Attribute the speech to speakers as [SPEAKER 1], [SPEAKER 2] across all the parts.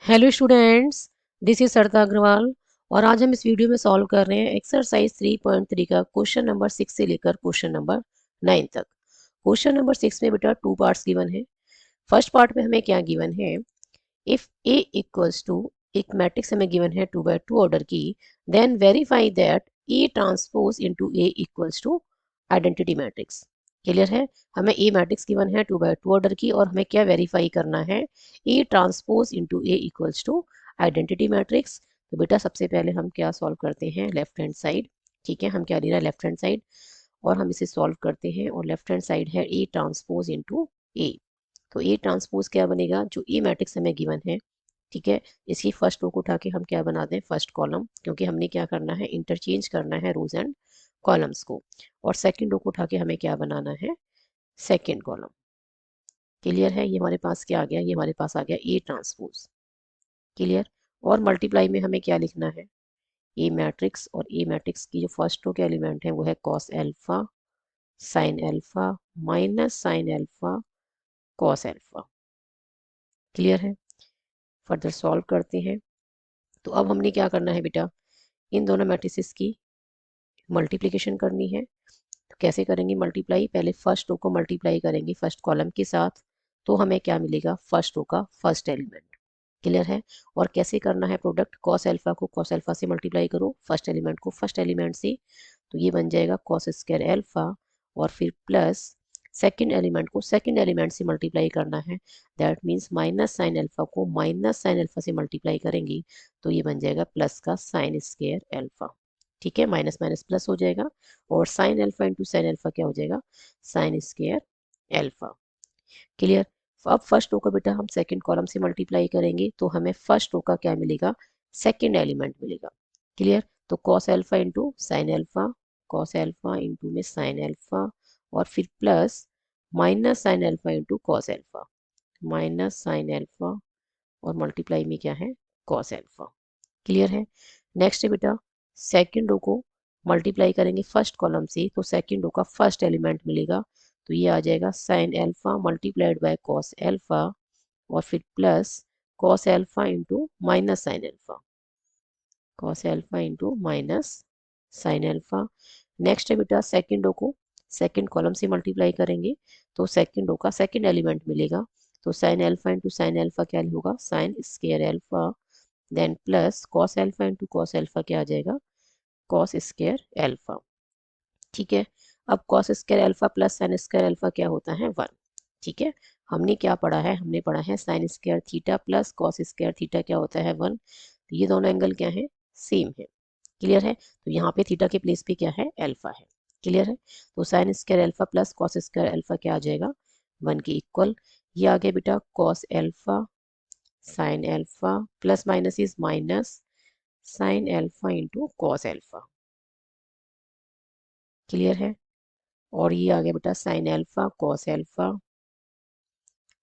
[SPEAKER 1] Hello students, this is सरता अग्रवाल। और आज हम इस वीडियो में सॉल्व कर रहे हैं एक्सरसाइज 3.3 का क्वेश्चन नंबर 6 से लेकर क्वेश्चन नंबर 9 तक। क्वेश्चन नंबर 6 में बेटा टू पार्ट्स गिवन है। फर्स्ट पार्ट में हमें क्या गिवन है, इफ ए इक्वल्स टू, एक मैट्रिक्स हमें गिवन है 2 by 2 ऑर्डर की, then verify that A transpose into A equals to identity matrix. Clear है। हमें ए मैट्रिक्स गिवन है 2 by 2 ऑर्डर की और हमें क्या वेरीफाई करना है, A transpose into A equals to identity matrix. तो बेटा सबसे पहले हम क्या सॉल्व करते हैं, लेफ्ट हैंड साइड। ठीक है, हम क्या ले रहे हैं, लेफ्ट हैंड साइड, और हम इसे सॉल्व करते हैं। और लेफ्ट हैंड साइड है ए ट्रांसपोज इनटू ए। तो ए ट्रांसपोज क्या बनेगा, जो ए मैट्रिक्स हमें गिवन है, ठीक है, इसकी फर्स्ट रो को उठा के हम क्या बना दें, फर्स्ट कॉलम, क्योंकि हमने क्या करना है, इंटरचेंज करना है रोज एंड कॉलम्स को। और सेकंड रो को उठा के हमें क्या बनाना है, सेकंड कॉलम। क्लियर है। ये हमारे पास क्या आ गया, ये हमारे पास आ गया ए ट्रांसपोज। क्लियर। और मल्टीप्लाई में हमें क्या लिखना है, ए मैट्रिक्स, और ए मैट्रिक्स की जो फर्स्ट रो के एलिमेंट है वो है cos alpha, sine alpha, minus sine alpha, cos alpha. Clear है। फर्दर सॉल्व करते हैं। तो अब हमने क्या करना है बेटा, इन दोनों मैट्रिसेस की मल्टीप्लिकेशन करनी है। तो कैसे करेंगे मल्टीप्लाई, पहले फर्स्ट रो को मल्टीप्लाई करेंगे फर्स्ट कॉलम के साथ, तो हमें क्या मिलेगा, फर्स्ट रो का फर्स्ट एलिमेंट। क्लियर है। और कैसे करना है प्रोडक्ट, कॉस एल्फा को कॉस एल्फा से मल्टीप्लाई करो, फर्स्ट एलिमेंट को फर्स्ट एलिमेंट से, तो ये बन जाएगा कॉस स्क्वायर एल्फा। और फिर प्लस सेकंड एलिमेंट को सेकंड एलिमेंट से मल्टीप्लाई करना है, that means minus sine alpha को माइनस साइन एल्फा से मल्टीप्लाई करेंगे, तो ये बन जाएगा प्लस का साइन स्क्वायर एल्फा। ठीक है, माइनस माइनस प्लस हो जाएगा, और sign alpha into sine alpha क्या हो जाएगा, साइन स्क्वायर एल्फा। क्लियर। अब फर्स्ट रो को बेटा हम सेकंड कॉलम से मल्टीप्लाई करेंगे, तो हमें फर्स्ट रो का क्या मिलेगा, सेकंड एलिमेंट मिलेगा। क्लियर। तो cos alpha into sine alpha, cos alpha into में साइन एल्फा, और फिर plus minus sign alpha into cos alpha, minus sine alpha, और मल्टीप्लाई में क्या है, कॉस एल्फा। क्लियर है। नेक्स्ट है बेटा, सेकंड रो को मल्टीप्लाई करेंगे फर्स्ट कॉलम से, तो सेकंड रो का फर्स्ट एलिमेंट मिलेगा, तो ये आ जाएगा sine alpha multiplied by cos alpha, और फिर plus cos alpha into minus sine alpha, cos alpha into minus sine alpha. Next है बेटा, सेकंड रो को सेकंड कॉलम से मल्टीप्लाई करेंगे, तो सेकंड रो का सेकंड एलिमेंट मिलेगा, तो sine alpha into sine alpha क्या होगा, sine square alpha, then plus cos alpha into cos alpha क्या आ जाएगा, कॉस स्क्वायर एल्फा। ठीक है। अब cos square alpha plus sine square alpha क्या होता है, 1। ठीक है। हमने क्या पढ़ा है, हमने पढ़ा है sine square theta plus cos square theta क्या होता है, 1। तो ये दोनों एंगल क्या है, सेम है। क्लियर है। तो यहाँ पे थीटा के प्लेस पे क्या है, एल्फा है। क्लियर है। तो sign square alpha plus cos square alpha क्या आ जाएगा, 1 के इक्वल। ये आ गया बेटा cos alpha sine alpha, plus minus is minus sign alpha into cos alpha. Clear है। और ये आ गया बेटा sine alpha cos alpha,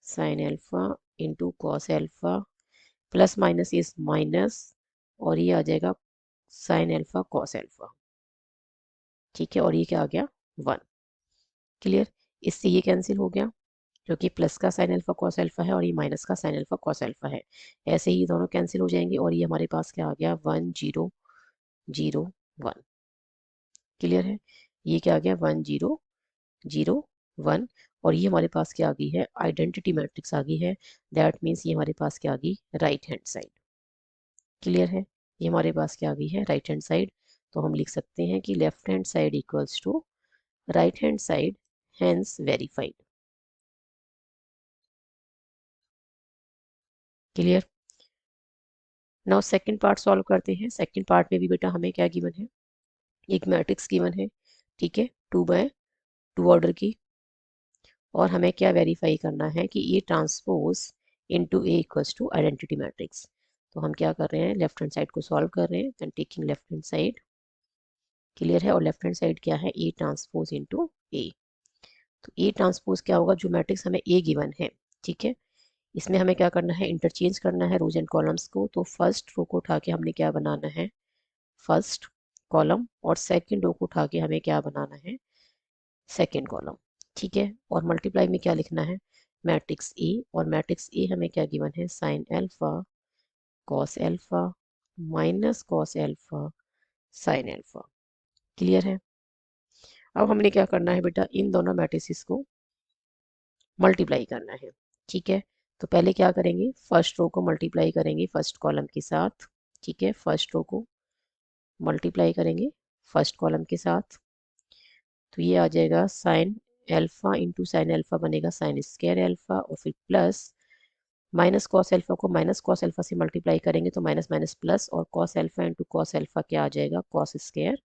[SPEAKER 1] sign alpha into cos alpha, plus minus is minus, और ये आ जाएगा साइन एल्फा कॉस एल्फा। ठीक है। और ये क्या आ गया, 1। क्लियर। इससे ये कैंसिल हो गया, क्योंकि प्लस का साइन अल्फा कॉस अल्फा है और ये माइनस का साइन अल्फा कॉस अल्फा है। ऐसे ही दोनों कैंसिल हो जाएंगे, और ये हमारे पास क्या आ गया, 1 0 0 1। क्लियर है। ये क्या आ गया, 1 0 0 1। और ये हमारे पास क्या आ गई है, आइडेंटिटी मैट्रिक्स आ गई है। दैट मीन्स ये हमारे पास क्या आ गई, राइट हैंड साइड। क्लियर है। ये हमारे पास क्या आ गई है, राइट हैंड साइड। तो हम लिख सकते हैं कि left hand side equals to right hand side, hence verified. Clear. Now second part solve करते हैं। सेकंड पार्ट में भी बेटा हमें क्या गिवन है, एक मैट्रिक्स गिवन है। ठीक है, 2 by 2 ऑर्डर की, और हमें क्या वेरीफाई करना है कि ये transpose into A equals to identity matrix. तो हम क्या कर रहे हैं, लेफ्ट हैंड साइड को सॉल्व कर रहे हैं, then taking left hand side. Clear है। और लेफ्ट हैंड साइड क्या है, ए ट्रांसपोज इनटू ए। तो ए ट्रांसपोज क्या होगा, जो मैट्रिक्स हमें ए गिवन है, ठीक है, इसमें हमें क्या करना है, इंटरचेंज करना है रोज एंड कॉलम्स को। तो फर्स्ट रो को उठा के हमने क्या बनाना है, फर्स्ट कॉलम, और सेकंड रो को उठा के हमें क्या बनाना है, सेकंड कॉलम। ठीक है। और मल्टीप्लाई में क्या लिखना है, मैट्रिक्स ए, और मैट्रिक्स ए हमें क्या गिवन है, sine alpha cos alpha minus cos alpha sine alpha. Clear है। अब हमने क्या करना है बेटा, इन दोनों मैट्रिसेस को मल्टीप्लाई करना है। ठीक है, तो पहले क्या करेंगे, फर्स्ट रो को मल्टीप्लाई करेंगे फर्स्ट कॉलम के साथ। ठीक है, फर्स्ट रो को मल्टीप्लाई करेंगे फर्स्ट कॉलम के साथ, तो ये आ जाएगा sign alpha into sine alpha बनेगा साइन स्क्वायर एल्फा, और फिर प्लस माइनस कॉस एल्फा को माइनस कॉस एल्फा से मल्टीप्लाई करेंगे तो माइनस माइनस प्लस, और cos alpha into cos alpha क्या आ जाएगा, कॉस स्क्वायर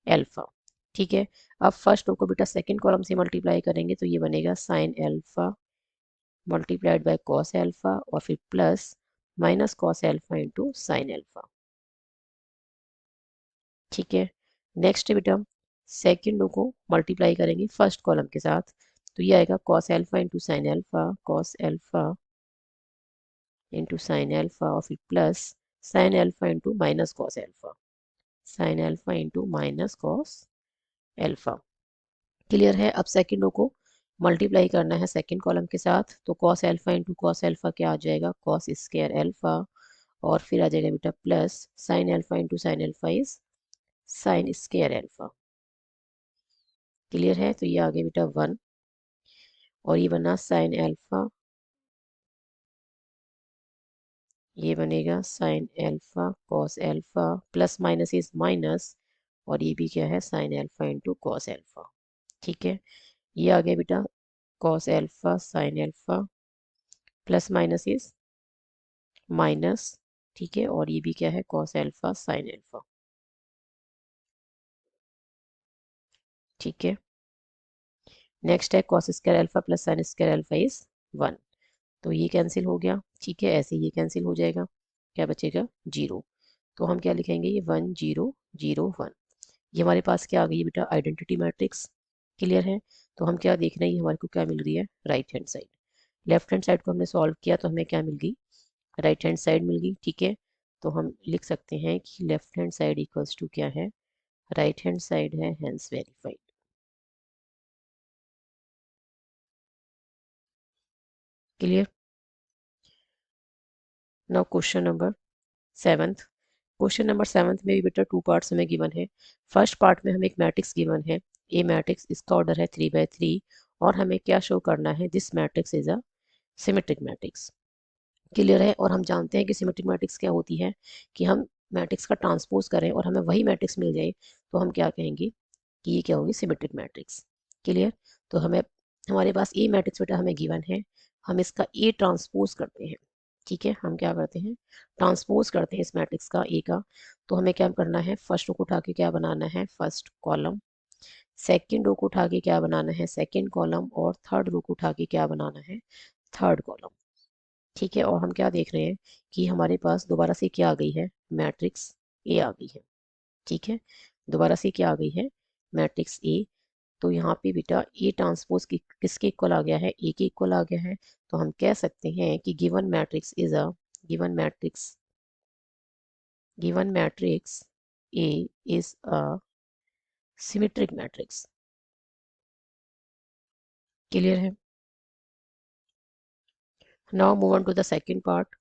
[SPEAKER 1] एल्फा। ठीक है, अब फर्स्ट रो को बेटा सेकंड कॉलम से मल्टीप्लाई करेंगे तो ये बनेगा sine alpha multiplied by cos alpha, और फिर plus minus cos alpha into sine alpha. ठीक है, नेक्स्ट बेटा सेकंड रो को मल्टीप्लाई करेंगे फर्स्ट कॉलम के साथ, तो ये आएगा cos alpha into sine alpha, cos alpha into sine alpha, और फिर plus sign alpha into minus cos alpha, sign alpha into minus cos alpha. Clear है। अब सेकंड रो को मल्टीप्लाई करना है सेकंड कॉलम के साथ, तो cos alpha into cos alpha क्या आ जाएगा, कॉस स्क्वायर एल्फा, और फिर आ जाएगा बेटा plus sign alpha into sine alpha is sine square alpha. Clear है, तो ये आ गया बेटा 1, और ये बना साइन एल्फा, ये बनेगा sine alpha cos alpha, plus minus is minus, और ये भी क्या है sign alpha into cos alpha. ठीक है, ये आ गया बेटा cos alpha sine alpha, plus minus is minus. ठीक है, और ये भी क्या है कॉस एल्फा साइन एल्फा। ठीक है, नेक्स्ट है cos square alpha plus sine square alpha is 1, तो ये कैंसिल हो गया। ठीक है, ऐसे ये कैंसिल हो जाएगा, क्या बचेगा 0, तो हम क्या लिखेंगे, ये 1 0 0 1। ये हमारे पास क्या आ गई है बेटा, आइडेंटिटी मैट्रिक्स। क्लियर है, तो हम क्या देख रहे हैं, ये हमारे को क्या मिल रही है, right hand side. Left hand side को हमने सॉल्व किया तो हमें क्या मिल गई, राइट हैंड साइड मिल गई। ठीक है, तो हम लिख सकते हैं कि left hand side equals to क्या है, राइट हैंड साइड है, hence verified. Clear. Now question number 7। Question number 7 में भी बेटा 2 पार्ट्स हमें गिवन है। फर्स्ट पार्ट में हमें एक मैट्रिक्स गिवन है, ए मैट्रिक्स, इसका ऑर्डर है 3 by 3, और हमें क्या शो करना है, this matrix is a symmetric matrix. Clear है, और हम जानते हैं कि सिमेट्रिक मैट्रिक्स क्या होती है, कि हम मैट्रिक्स का ट्रांसपोज करें और हमें वही मैट्रिक्स मिल जाए तो हम क्या कहेंगे कि ये क्या होगी, सिमेट्रिक मैट्रिक्स। क्लियर, तो हमें हमारे पास ए मैट्रिक्स बेटा हमें गिवन है, हम इसका ए ट्रांसपोज करते हैं। ठीक है, हम क्या करते हैं, ट्रांसपोज करते हैं इस मैट्रिक्स का ए का, तो हमें क्या करना है, फर्स्ट रो को उठा के क्या बनाना है, फर्स्ट कॉलम, सेकंड रो को उठा के क्या बनाना है, सेकंड कॉलम, और थर्ड रो को उठा के क्या बनाना है, थर्ड कॉलम। ठीक है, और हम क्या देख रहे हैं कि हमारे पास दोबारा से क्या आ गई है, मैट्रिक्स ए आ गई है। ठीक है, दोबारा से क्या आ गई है, मैट्रिक्स ए। तो यहाँ पे बेटा ए ट्रांसपोज किसके इक्वल आ गया है, ए के इक्वल आ गया है, तो हम कह सकते हैं कि given matrix is a given matrix A is a symmetric matrix. Clear है। Now move on to the second part.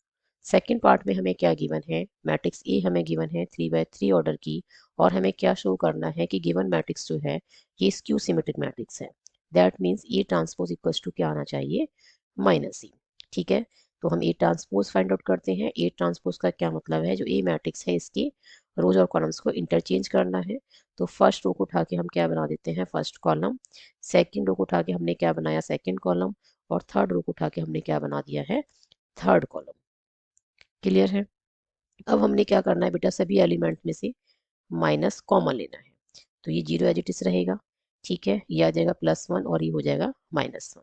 [SPEAKER 1] Second part में हमें क्या गिवन है, मैट्रिक्स ए हमें गिवन है 3 by 3 ऑर्डर की, और हमें क्या शो करना है कि गिवन मैट्रिक्स जो है ये स्क्यू सिमेट्रिक मैट्रिक्स है। That means A transpose equals to क्या आना चाहिए, माइनस ई। ठीक है, तो हम ए ट्रांसपोज फाइंड आउट करते हैं। ए ट्रांसपोज का क्या मतलब है, जो ए मैट्रिक्स है इसके रोज और कॉलम्स को इंटरचेंज करना है। तो फर्स्ट रो को उठा के हम क्या बना देते हैं, फर्स्ट कॉलम, सेकंड रो को उठा के हमने क्या बनाया, सेकंड कॉलम, और थर्ड रो को उठा के हमने क्या बना दिया है, थर्ड कॉलम। क्लियर है। अब हमने क्या करना है बेटा, सभी एलिमेंट में से माइनस कॉमन लेना है, तो ये जीरो एज इट इज रहेगा। ठीक है, ये आ जाएगा +1 और ये हो जाएगा -1,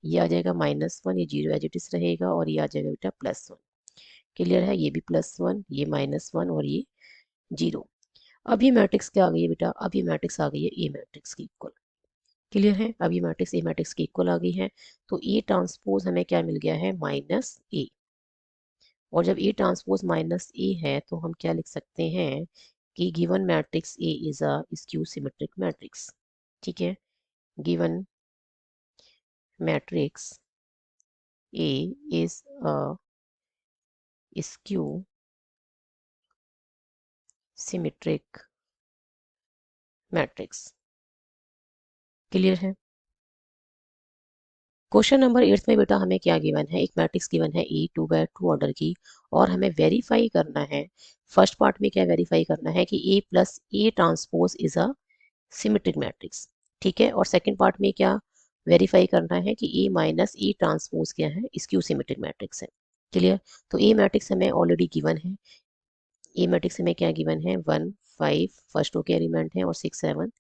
[SPEAKER 1] ये आ जाएगा -1, ये जीरो एज इट इज रहेगा, और ये आ जाएगा बेटा +1। क्लियर है, ये भी +1, ये -1, और ये 0। अब ये मैट्रिक्स क्या आ गई है बेटा, अब ये मैट्रिक्स आ गई है ए मैट्रिक्स की इक्वल। क्लियर है, अब ये मैट्रिक्स ए मैट्रिक्स की इक्वल आ गई है, तो ए ट्रांसपोज हमें क्या मिल गया है, -a। और जब ए ट्रांसपोज -a है तो हम क्या लिख सकते हैं कि given matrix A is a skew symmetric matrix. ठीक है, given matrix A is a skew symmetric matrix. Clear है। क्वेश्चन नंबर 8 में बेटा हमें क्या गिवन है, एक मैट्रिक्स गिवन है E 2/2 ऑर्डर की, और हमें वेरीफाई करना है। फर्स्ट पार्ट में क्या वेरीफाई करना है कि A plus A transpose is a symmetric matrix. ठीक है। और सेकंड पार्ट में क्या वेरीफाई करना है कि A माइनस ई ट्रांसपोज क्या है, स्क्यू सिमेट्रिक मैट्रिक्स है। क्लियर। तो ए मैट्रिक्स हमें ऑलरेडी गिवन है। ए मैट्रिक्स में क्या गिवन है, 1 5 फर्स्ट रो के एलिमेंट है और 6 7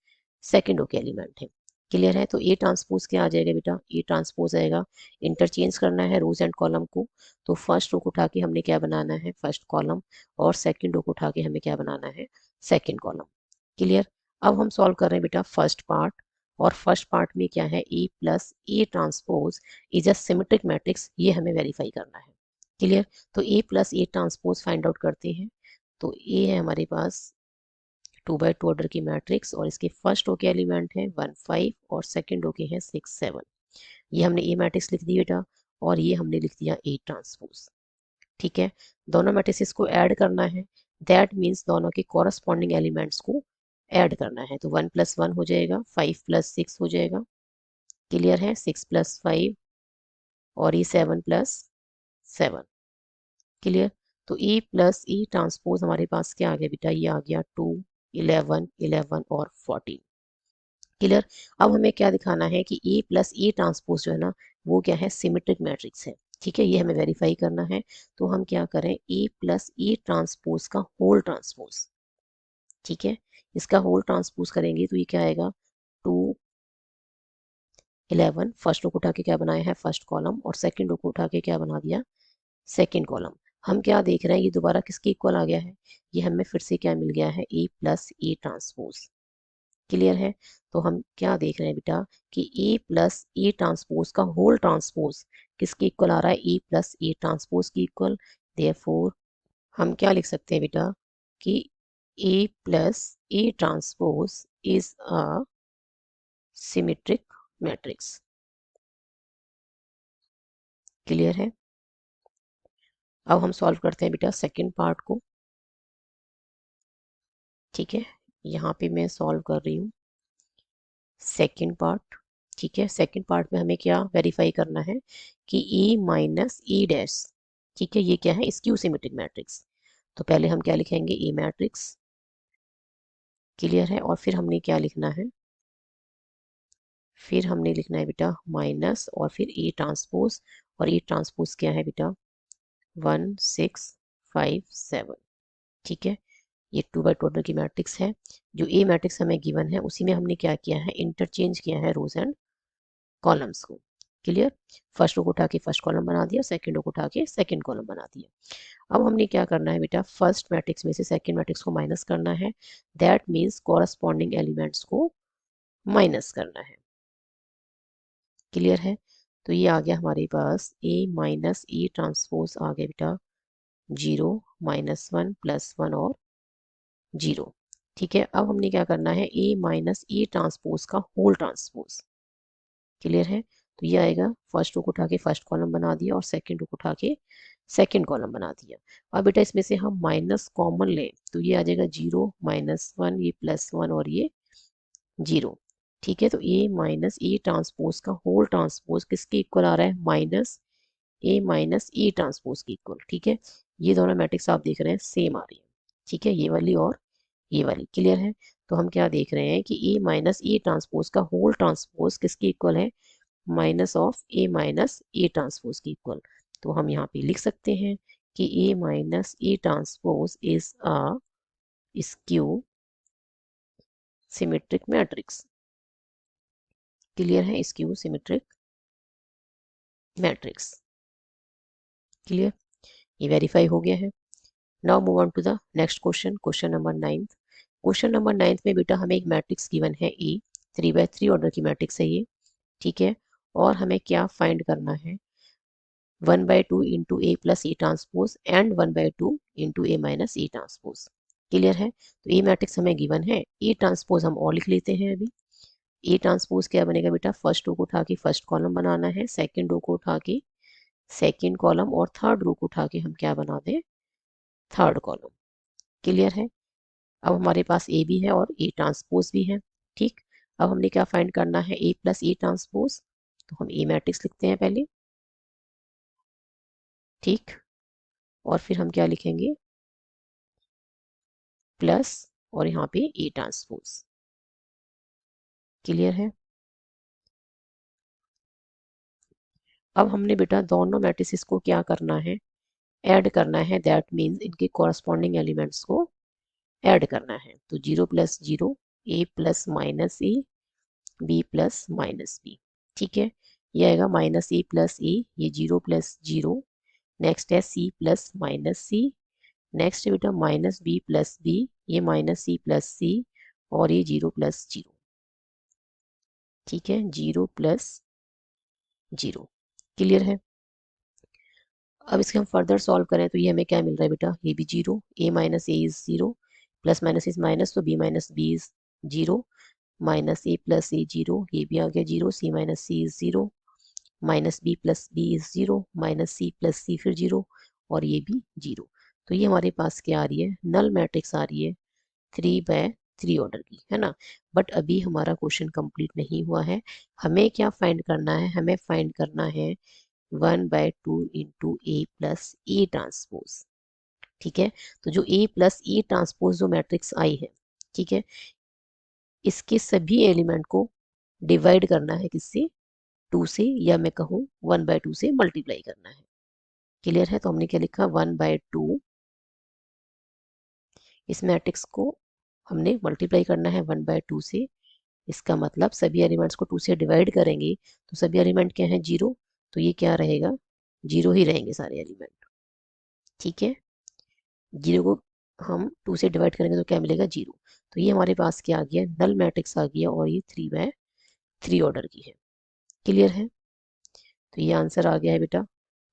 [SPEAKER 1] सेकंड रो के एलिमेंट है। क्लियर है। तो ए ट्रांसपोज क्या आ जाएगा बेटा, ए ट्रांसपोज आएगा, इंटरचेंज करना है रोज एंड कॉलम को। तो फर्स्ट रो को उठा के हमने क्या बनाना है, फर्स्ट कॉलम, और सेकंड रो को उठा के हमें क्या बनाना है, सेकंड कॉलम। क्लियर। अब हम सॉल्व कर रहे हैं बेटा फर्स्ट पार्ट, और फर्स्ट पार्ट में क्या है, A plus A transpose is a symmetric matrix, ये हमें वेरीफाई करना है। क्लियर। तो A plus A transpose find out करते हैं। तो ए है हमारे पास 2/2 ऑर्डर की मैट्रिक्स, और इसके फर्स्ट रो के एलिमेंट है 1 5 और सेकंड रो के हैं 6 7। ये हमने ए मैट्रिक्स लिख दी बेटा, और ये हमने लिख दिया ए ट्रांसपोज। ठीक है। दोनों मैट्रिक्स को ऐड करना है, दैट मीन्स दोनों के कॉरस्पॉन्डिंग एलिमेंट्स को ऐड करना है। तो 1 + 1 हो जाएगा, 5 + 6 हो जाएगा। क्लियर है। 6 + 5 और ये 7 + 7। क्लियर। तो ए प्लस ई ट्रांसपोज हमारे पास क्या आ गया बेटा, ये आ गया 2 11 11 और 14। क्लियर। अब हमें क्या दिखाना है कि ए प्लस ए ट्रांसपोज जो है ना, वो क्या है, सिमेट्रिक मैट्रिक्स है। ठीक है। ये हमें वेरीफाई करना है। तो हम क्या करें, ए प्लस ए ट्रांसपोज का होल ट्रांसपोज। ठीक है। इसका होल ट्रांसपोज करेंगे तो ये क्या आएगा, 2 11 फर्स्ट रो को उठा के क्या बनाया है, फर्स्ट कॉलम, और सेकंड रो को उठा के क्या बना दिया, सेकेंड कॉलम। हम क्या देख रहे हैं, ये दोबारा किसके इक्वल आ गया है, ये हमें फिर से क्या मिल गया है, A plus A transpose. Clear है। तो हम क्या देख रहे हैं बेटा कि ए प्लस ए ट्रांसपोज का होल ट्रांसपोज किसके इक्वल आ रहा है, ए प्लस ए ट्रांसपोज की इक्वल। देयरफॉर हम क्या लिख सकते हैं बेटा कि A plus A transpose is a symmetric matrix. Clear है। अब हम सॉल्व करते हैं बेटा सेकंड पार्ट को। ठीक है। यहाँ पे मैं सॉल्व कर रही हूँ सेकंड पार्ट। ठीक है। सेकंड पार्ट में हमें क्या वेरीफाई करना है कि ए माइनस ए डैश, ठीक है, ये क्या है, स्क्यू सिमेट्रिक मैट्रिक्स। तो पहले हम क्या लिखेंगे, ए मैट्रिक्स। क्लियर है। और फिर हमने क्या लिखना है, फिर हमने लिखना है बेटा माइनस और फिर ए ट्रांसपोज, और ए ट्रांसपोज क्या है बेटा 1 6 5 7। ठीक है। ये 2/2 ऑर्डर की मैट्रिक्स है। जो ए मैट्रिक्स हमें गिवन है उसी में हमने क्या किया है, इंटरचेंज किया है रोज एंड कॉलम्स को। क्लियर। फर्स्ट रो को उठा के फर्स्ट कॉलम बना दिया, सेकंड रो को उठा के सेकंड कॉलम बना दिया। अब हमने क्या करना है बेटा, फर्स्ट मैट्रिक्स में से सेकंड मैट्रिक्स को माइनस करना है, दैट मीन्स कॉरस्पॉन्डिंग एलिमेंट्स को माइनस करना है। क्लियर है। तो ये आ गया हमारे पास ए माइनस ई ट्रांसपोज आ गया बेटा 0 -1 +1 और 0। ठीक है। अब हमने क्या करना है, ए माइनस ई ट्रांसपोज का होल ट्रांसपोज। क्लियर है। तो ये आएगा, फर्स्ट रो को उठा के फर्स्ट कॉलम बना दिया और सेकंड रो को उठा के सेकंड कॉलम बना दिया। अब बेटा इसमें से हम माइनस कॉमन लें तो ये आ जाएगा 0 -1, ये +1 और ये 0। ठीक है। तो ए माइनस ए ट्रांसपोज का होल ट्रांसपोज किसके इक्वल आ रहा है, minus A minus A transpose के इक्वल। ठीक है। ये दोनों मैट्रिक्स आप देख रहे हैं सेम आ रही है। ठीक है। ये वाली और ये वाली। क्लियर है। तो हम क्या देख रहे हैं कि ए माइनस ए ट्रांसपोज का होल ट्रांसपोज किसके इक्वल है, minus of A minus A transpose की इक्वल। तो हम यहाँ पे लिख सकते हैं कि A minus A transpose is a skew symmetric matrix. Clear है। Skew symmetric matrix. क्लियर। ये वेरीफाई हो गया है। Now move on to the next question, question number 9। Question number 9 में बेटा हमें एक मैट्रिक्स गिवन है ए, 3/3 ऑर्डर की मैट्रिक्स है ये। ठीक है। और हमें क्या फाइंड करना है, 1/2 into A plus E transpose and 1/2 into A minus E transpose. Clear है। तो ए मैट्रिक्स हमें गिवन है, ए ट्रांसपोज हम और लिख लेते हैं अभी। ए ट्रांसपोज क्या बनेगा बेटा, फर्स्ट रो को उठा के फर्स्ट कॉलम बनाना है, सेकंड रो को उठा के सेकंड कॉलम, और थर्ड रो को उठा के हम क्या बना दें, थर्ड कॉलम। क्लियर है। अब हमारे पास ए भी है और ए ट्रांसपोज भी है। ठीक, अब हमने क्या फाइंड करना है, ए प्लस ए ट्रांसपोज। तो हम ए मैट्रिक्स लिखते हैं पहले। ठीक, और फिर हम क्या लिखेंगे, प्लस और यहाँ पे ए ट्रांसपोज। क्लियर है। अब हमने बेटा दोनों मैट्रिसेस को क्या करना है, ऐड करना है। दैट मीन्स इनके कॉरस्पॉन्डिंग एलिमेंट्स को ऐड करना है। तो 0 + 0, ए प्लस माइनस ए, बी प्लस माइनस बी। ठीक है, ये आएगा माइनस ए प्लस ए, ये 0 + 0। नेक्स्ट है सी प्लस माइनस सी। नेक्स्ट है बेटा माइनस बी प्लस बी, ये माइनस सी प्लस सी, और ये 0 + 0। ठीक है, 0 + 0। क्लियर है। अब इसके हम फर्दर सॉल्व करें तो ये हमें क्या मिल रहा है बेटा, ये भी 0, a minus A is 0, plus minus is minus, तो b minus B is 0, minus A plus A 0, ये भी आ गया 0, c minus C is 0, minus B plus B is 0, minus C plus C फिर 0, और ये भी 0। तो ये हमारे पास क्या आ रही है, नल मैट्रिक्स आ रही है 3/3 ऑर्डर की, है ना। बट अभी हमारा क्वेश्चन कंप्लीट नहीं हुआ है। हमें क्या फाइंड करना है, हमें फाइंड करना है 1/2 into A plus A transpose. ठीक है, तो जो ए प्लस ए ट्रांसपोज जो मैट्रिक्स आई है, ठीक है, इसके सभी एलिमेंट को डिवाइड करना है किससे, 2 से, या मैं कहूँ 1/2 से मल्टीप्लाई करना है। क्लियर है। तो हमने क्या लिखा, 1/2, इस मैट्रिक्स को हमने मल्टीप्लाई करना है 1/2 से। इसका मतलब सभी एलिमेंट्स को 2 से डिवाइड करेंगे तो सभी एलिमेंट क्या है, 0, तो ये क्या रहेगा, 0 ही रहेंगे सारे एलिमेंट। ठीक है, 0 को हम 2 से डिवाइड करेंगे तो क्या मिलेगा, 0। तो ये हमारे पास क्या आ गया, नल मैट्रिक्स आ गया, और ये 3/3 ऑर्डर की है। क्लियर है। तो ये आंसर आ गया है बेटा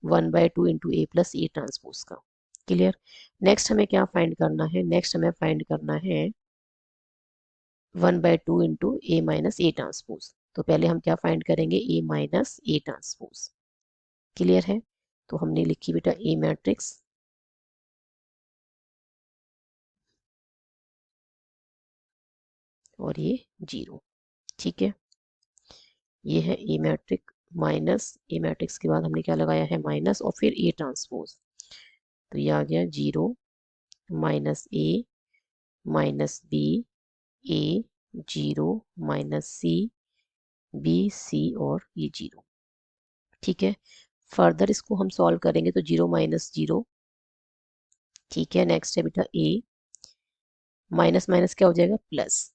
[SPEAKER 1] 1/2 into A plus A transpose का। क्लियर। नेक्स्ट हमें क्या फाइंड करना है, नेक्स्ट हमें फाइंड करना है 1/2 into A minus A transpose. तो पहले हम क्या फाइंड करेंगे, ए माइनस ए ट्रांसपोज। क्लियर है। तो हमने लिखी बेटा ए मैट्रिक्स, और ये 0। ठीक है, ये है ए मैट्रिक माइनस, ए मैट्रिक्स के बाद हमने क्या लगाया है, माइनस, और फिर ए ट्रांसपोज। तो ये आ गया 0 माइनस ए माइनस बी, ए 0 माइनस सी, बी सी, और ये 0। ठीक है, फर्दर इसको हम सॉल्व करेंगे तो 0 - 0। ठीक है, नेक्स्ट है बेटा ए, माइनस माइनस क्या हो जाएगा, प्लस।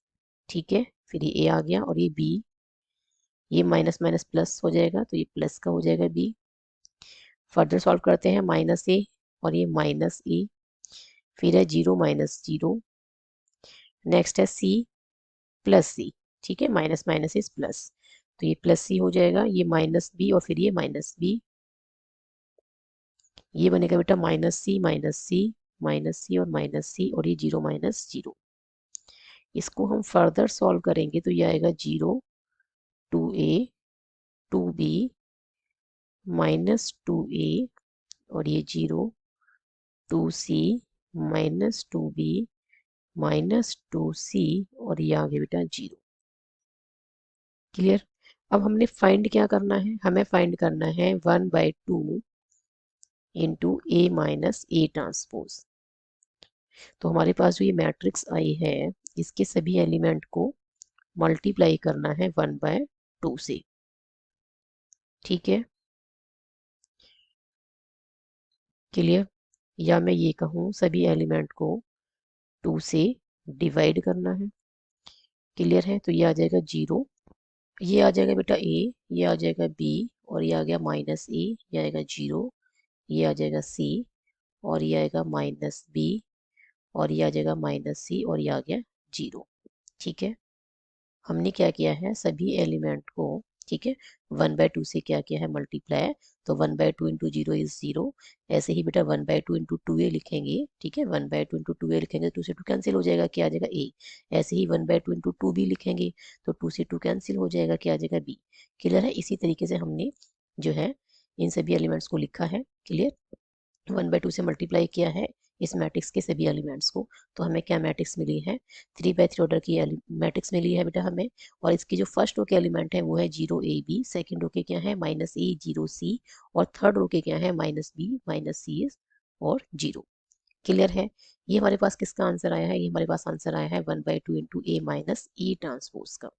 [SPEAKER 1] ठीक है, फिर ये ए आ गया, और ये बी, ये माइनस माइनस प्लस हो जाएगा, तो ये प्लस का हो जाएगा बी। फर्दर सॉल्व करते हैं, माइनस ए और ये माइनस ए, फिर है 0 - 0। नेक्स्ट है सी प्लस सी। ठीक है, माइनस माइनस इज प्लस, तो ये प्लस सी हो जाएगा, ये माइनस बी, और फिर ये माइनस बी, ये बनेगा बेटा माइनस सी माइनस सी, माइनस सी और माइनस सी, और ये 0 - 0। इसको हम फर्दर सॉल्व करेंगे तो ये आएगा 0 2a 2b -2a, और ये 0 2c -2b -2c, और ये आ गया बेटा 0। क्लियर। अब हमने फाइंड क्या करना है, हमें फाइंड करना है 1/2 into A minus A transpose. तो हमारे पास जो ये मैट्रिक्स आई है, इसके सभी एलिमेंट को मल्टीप्लाई करना है 1/2 से। ठीक है, क्लियर। या मैं ये कहूँ सभी एलिमेंट को 2 से डिवाइड करना है। क्लियर है। तो ये आ जाएगा 0, ये आ जाएगा बेटा ए, ये आ जाएगा बी, और ये आ गया माइनस ए, ये आएगा 0, ये आ जाएगा सी, और ये आएगा माइनस बी, और ये आ जाएगा माइनस सी, और ये आ गया 0। ठीक है, हमने क्या किया है, सभी एलिमेंट को, ठीक है, 1/2 से क्या किया है, मल्टीप्लाई। तो 1/2 इंटू 0 इज 0। ऐसे ही बेटा 1/2 इंटू 2a लिखेंगे। ठीक है, 1/2 इंटू 2a लिखेंगे, 2 से 2 कैंसिल हो जाएगा, क्या आ जाएगा a। ऐसे ही 1/2 इंटू 2b लिखेंगे, तो 2 से 2 कैंसिल हो जाएगा, क्या आ जाएगा b। क्लियर है। इसी तरीके से हमने जो है इन सभी एलिमेंट्स को लिखा है। क्लियर, 1/2 से मल्टीप्लाई किया है इस मैट्रिक्स के सभी एलिमेंट्स को। तो हमें क्या मैट्रिक्स मिली है, 3x3 ऑर्डर की मैट्रिक्स मिली है बेटा हमें। और इसकी जो फर्स्ट रो के एलिमेंट है वो है 0 a b, सेकेंड रो के क्या है -a 0 c, और थर्ड रो के क्या है -b -c और 0। क्लियर है। ये हमारे पास किसका आंसर आया है, ये हमारे पास आंसर आया है 1/2 into a minus E transpose का।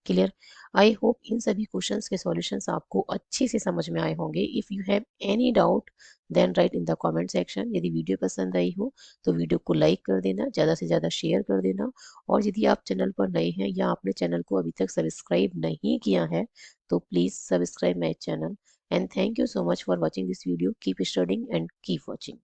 [SPEAKER 1] क्लियर। आई होप इन सभी क्वेश्चंस के सॉल्यूशंस आपको अच्छे से समझ में आए होंगे। If you have any doubt then write in the comment section. यदि वीडियो पसंद आई हो तो वीडियो को लाइक कर देना, ज़्यादा से ज़्यादा शेयर कर देना। और यदि आप चैनल पर नए हैं या आपने चैनल को अभी तक सब्सक्राइब नहीं किया है तो please subscribe my channel. And thank you so much for watching this video. Keep studying and keep watching.